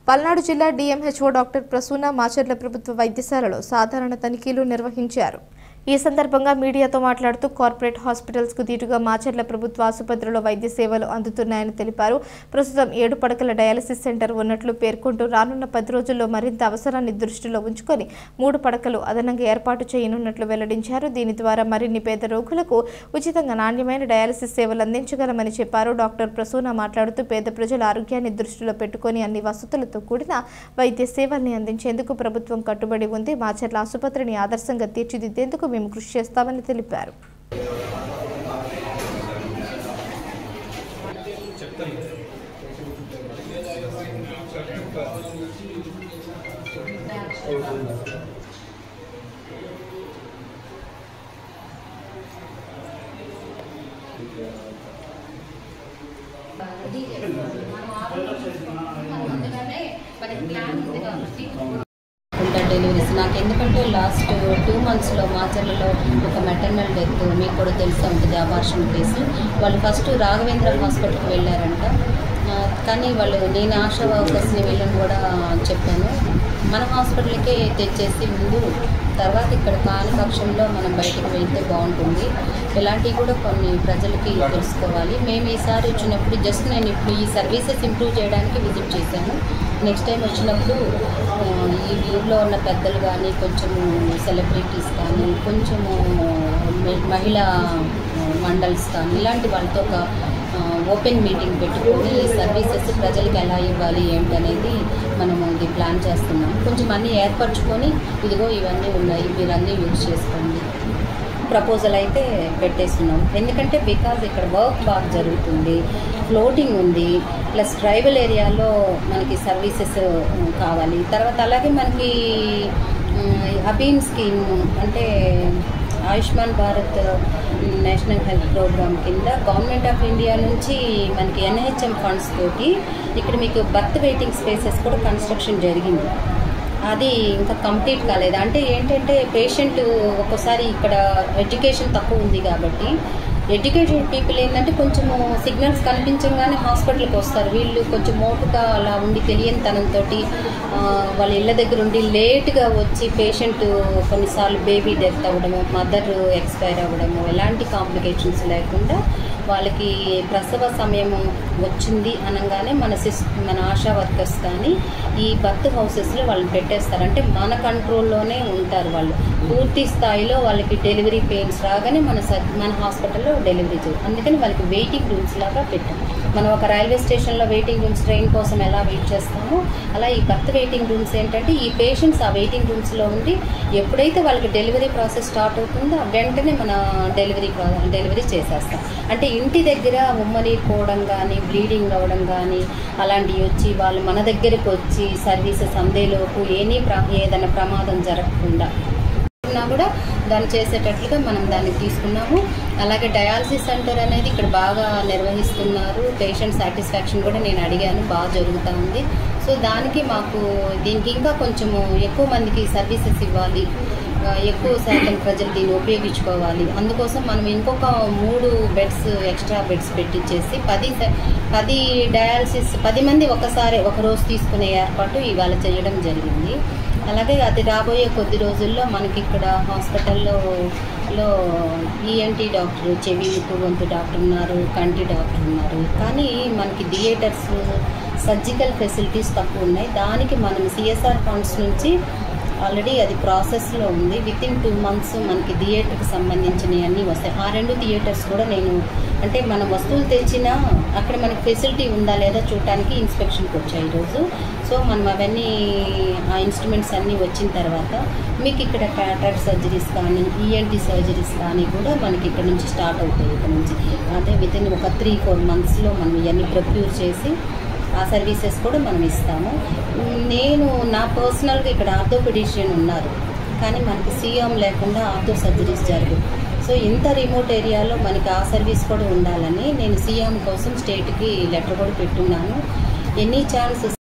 పల్నాడు జిల్లా DMHO doctor Prasuna Macherla ప్రభుత్వ వైద్యశాలలో సాధారణ తనిఖీలు నిర్వహించారు. ఈ సందర్భంగా మీడియాతో మాట్లాడుతూ కార్పొరేట్ హాస్పిటల్స్ కు దీటుగా మాచర్ల ప్రభుత్వ ఆసుపత్రిలో వైద్య సేవలు అందుతున్నాయని తెలిపారు. ప్రస్తుతం 7 పడకల డయాలసిస్ సెంటర్ ఉన్నట్లు పేర్కొంటూ రానున్న 10 రోజుల్లో మరింత అవసరాన్ని దృష్టిలో ఉంచుకొని 3 పడకలు అదనంగా ఏర్పాటు చేయనున్నట్లు వెల్లడించారు. దీని ద్వారా మరిన్ని పేద రోగులకు ఉచితంగా నాణ్యమైన డయాలసిస్ సేవలు అందించగలమని చెప్పారు. డాక్టర్ ప్రసూన మాట్లాడుతూ పేద ప్రజల ఆరోగ్యాన్ని దృష్టిలో పెట్టుకొని అన్ని వసతులతో కూడిన వైద్య సేవల్ని అందించేందుకు ప్రభుత్వం కట్టుబడి ఉంది. మాచర్ల ఆసుపత్రిని ఆదర్శంగా తీర్చిదిద్దేందుకు మేము కృషి చేస్తామని తెలిపారు. డెలివరీస్ నాకు ఎందుకంటే లాస్ట్ 2 monthsలో మాచర్లలో ఒక మెటర్నల్ డెత్ మీకు కూడా తెలిసే ఉంటుంది. అబార్షన్ కేసు వాళ్ళు ఫస్ట్ రాఘవేంద్ర హాస్పిటల్కి వెళ్ళారంట. కానీ వాళ్ళు నేను ఆశా వర్కర్స్ని వీళ్ళని కూడా చెప్పాను, మన హాస్పిటల్కే తెచ్చేసి ముందు తర్వాత ఇక్కడ కాని పక్షంలో మనం బయటకు వెళ్తే బాగుంటుంది. ఇలాంటివి కూడా కొన్ని ప్రజలకి తెలుసుకోవాలి. మేము ఈసారి వచ్చినప్పుడు జస్ట్ నేను ఇప్పుడు ఈ సర్వీసెస్ ఇంప్రూవ్ చేయడానికి విజిట్ చేశాను. నెక్స్ట్ టైం వచ్చినప్పుడు ఈ ఊళ్ళో ఉన్న పెద్దలు కానీ కొంచెము సెలబ్రిటీస్ కానీ కొంచెము మహిళా మండల్స్ కానీ ఇలాంటి వాళ్ళతో ఒక ఓపెన్ మీటింగ్ పెట్టుకొని ఈ సర్వీసెస్ ప్రజలకు ఎలా ఇవ్వాలి ఏంటనేది మనము ఇది ప్లాన్ చేస్తున్నాం. కొంచెం అన్నీ ఏర్పరచుకొని ఇదిగో ఇవన్నీ ఉన్నాయి, మీరన్నీ యూజ్ చేసుకోండి ప్రపోజల్ అయితే పెట్టేస్తున్నాం. ఎందుకంటే బికాజ్ ఇక్కడ వర్క్ బాగా జరుగుతుంది, ఫ్లోటింగ్ ఉంది, ప్లస్ ట్రైబల్ ఏరియాలో మనకి సర్వీసెస్ కావాలి. తర్వాత అలాగే మనకి అబీమ్ స్కీమ్ అంటే Ayushman Bharat national health programme కింద గవర్నమెంట్ ఆఫ్ ఇండియా నుంచి మనకి NHM ఫండ్స్ తోటి ఇక్కడ మీకు బర్త్ వెయిటింగ్ స్పేసెస్ కూడా కన్స్ట్రక్షన్ జరిగింది. అది ఇంకా కంప్లీట్ కాలేదు. అంటే ఏంటంటే పేషెంట్ ఒక్కోసారి ఇక్కడ ఎడ్యుకేషన్ తక్కువ ఉంది కాబట్టి ఎడ్యుకేటెడ్ పీపుల్ ఏంటంటే కొంచెము సిగ్నల్స్ కనిపించగానే హాస్పిటల్కి వస్తారు. వీళ్ళు కొంచెం మోటుగా అలా ఉండి తెలియనితనంతో వాళ్ళ ఇళ్ళ దగ్గర ఉండి లేట్గా వచ్చి పేషెంట్ కొన్నిసార్లు బేబీ డెత్ అవ్వడము, మదర్ ఎక్స్పైర్ అవ్వడము, ఎలాంటి కాంప్లికేషన్స్ లేకుండా వాళ్ళకి ప్రసవ సమయం వచ్చింది అనగానే మన ఆశా వర్కర్స్ కానీ ఈ బర్త్ హౌసెస్లో వాళ్ళని పెట్టేస్తారు. అంటే మన కంట్రోల్లోనే ఉంటారు వాళ్ళు. పూర్తి స్థాయిలో వాళ్ళకి డెలివరీ పెయిన్స్ రాగానే మన హాస్పిటల్లో డెలివరీ చేయాలి. అందుకని వాళ్ళకి వెయిటింగ్ రూమ్స్ లాగా పెట్టాం. మనం ఒక రైల్వే స్టేషన్లో వెయిటింగ్ రూమ్స్ ట్రైన్ కోసం ఎలా వెయిట్ చేస్తామో అలా ఈ బర్త్ వెయిటింగ్ రూమ్స్ ఏంటంటే ఈ పేషెంట్స్ ఆ వెయిటింగ్ రూమ్స్లో ఉండి ఎప్పుడైతే వాళ్ళకి డెలివరీ ప్రాసెస్ స్టార్ట్ అవుతుందో వెంటనే మన డెలివరీ చేసేస్తాం. అంటే ఇంటి దగ్గర ఉమ్మనీరుకోవడం కానీ బ్లీడింగ్ అవ్వడం కానీ అలాంటివి వచ్చి వాళ్ళు మన దగ్గరకు వచ్చి సర్వీసెస్ అందేలోపు ఏదైనా ప్రమాదం జరగకుండా కూడా దాన్ని చేసేటట్లుగా మనం దాన్ని తీసుకున్నాము. అలాగే డయాలసిస్ సెంటర్ అనేది ఇక్కడ బాగా నిర్వహిస్తున్నారు. పేషెంట్ సాటిస్ఫాక్షన్ కూడా నేను అడిగాను, బాగా జరుగుతూ ఉంది. సో దీనికి ఇంకా కొంచెము ఎక్కువ మందికి సర్వీసెస్ ఇవ్వాలి, ఎక్కువ శాతం ప్రజలు దీన్ని ఉపయోగించుకోవాలి. అందుకోసం మనం ఇంకొక 3 బెడ్స్ ఎక్స్ట్రా బెడ్స్ పెట్టించేసి 10 డయాలసిస్ 10 మంది ఒక రోజు తీసుకునే ఏర్పాటు ఇవాళ చేయడం జరిగింది. అలాగే అది రాబోయే కొద్ది రోజుల్లో మనకి ఇక్కడ హాస్పిటల్లో ENT డాక్టర్, చెవి ముక్కు గొంతు డాక్టర్ ఉన్నారు, కంటి డాక్టర్ ఉన్నారు. కానీ మనకి థియేటర్స్, సర్జికల్ ఫెసిలిటీస్ తక్కువ ఉన్నాయి. దానికి మనం CSR ఫండ్స్ నుంచి ఆల్రెడీ అది ప్రాసెస్లో ఉంది. వితిన్ 2 months మనకి థియేటర్కి సంబంధించినవి అన్నీ వస్తాయి. ఆ 2 థియేటర్స్ కూడా అంటే మనం వస్తువులు తెచ్చినా అక్కడ మనకి ఫెసిలిటీ ఉందా లేదా చూడటానికి ఇన్స్పెక్షన్కి వచ్చాయి ఈరోజు. సో మనం అవన్నీ ఆ ఇన్స్ట్రుమెంట్స్ అన్నీ వచ్చిన తర్వాత మీకు ఇక్కడ క్యాటరాక్ట్ సర్జరీస్ కానీ ENT సర్జరీస్ కానీ కూడా మనకి ఇక్కడ నుంచి స్టార్ట్ అవుతాయి. ఇక్కడ నుంచి అదే వితిన్ ఒక 3-4 monthsలో మనం ఇవన్నీ ప్రొక్యూర్ చేసి ఆ సర్వీసెస్ కూడా మనం ఇస్తాము. నా పర్సనల్గా ఇక్కడ ఆర్థోపెడిషియన్ ఉన్నారు, కానీ మనకి CM లేకుండా ఆర్థో సర్జరీస్ జరగవు. సో ఇంత రిమోట్ ఏరియాలో మనకి ఆ సర్వీస్ కూడా ఉండాలని నేను CM కోసం స్టేట్కి లెటర్ కూడా పెట్టున్నాను. Any chances